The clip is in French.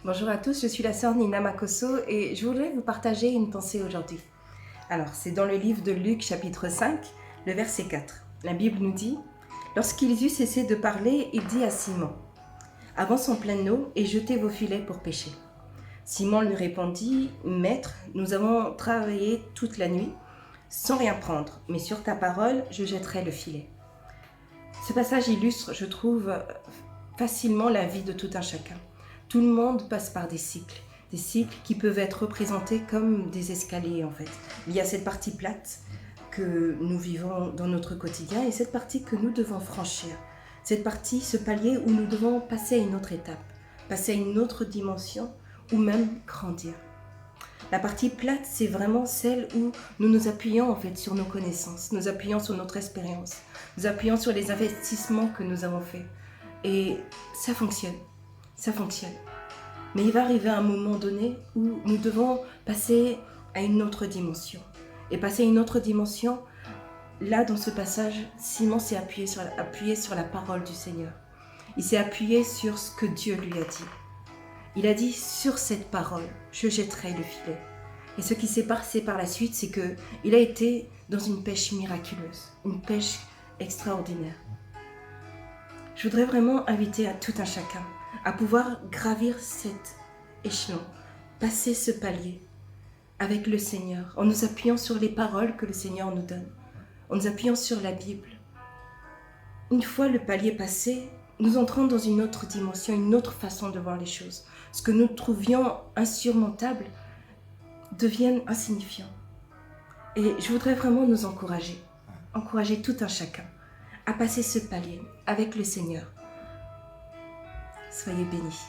Bonjour à tous, je suis la sœur Nina Makosso et je voudrais vous partager une pensée aujourd'hui. Alors, c'est dans le livre de Luc chapitre 5, le verset 4. La Bible nous dit « Lorsqu'ils eurent cessé de parler, il dit à Simon « Avance en pleine eau et jetez vos filets pour pêcher. » Simon lui répondit « Maître, nous avons travaillé toute la nuit sans rien prendre, mais sur ta parole, je jetterai le filet. » Ce passage illustre, je trouve, facilement la vie de tout un chacun. Tout le monde passe par des cycles qui peuvent être représentés comme des escaliers en fait. Il y a cette partie plate que nous vivons dans notre quotidien et cette partie que nous devons franchir. Cette partie, ce palier où nous devons passer à une autre étape, passer à une autre dimension ou même grandir. La partie plate, c'est vraiment celle où nous nous appuyons en fait sur nos connaissances, nous appuyons sur notre expérience, nous appuyons sur les investissements que nous avons faits. Et ça fonctionne. Mais il va arriver un moment donné où nous devons passer à une autre dimension. Et passer à une autre dimension, là dans ce passage, Simon s'est appuyé sur la parole du Seigneur. Il s'est appuyé sur ce que Dieu lui a dit. Il a dit, sur cette parole, je jetterai le filet. Et ce qui s'est passé par la suite, c'est qu'il a été dans une pêche miraculeuse, une pêche extraordinaire. Je voudrais vraiment inviter à tout un chacun à pouvoir gravir cet échelon, passer ce palier avec le Seigneur, en nous appuyant sur les paroles que le Seigneur nous donne, en nous appuyant sur la Bible. Une fois le palier passé, nous entrons dans une autre dimension, une autre façon de voir les choses. Ce que nous trouvions insurmontable devient insignifiant. Et je voudrais vraiment nous encourager tout un chacun à passer ce palier avec le Seigneur. Soyez bénis.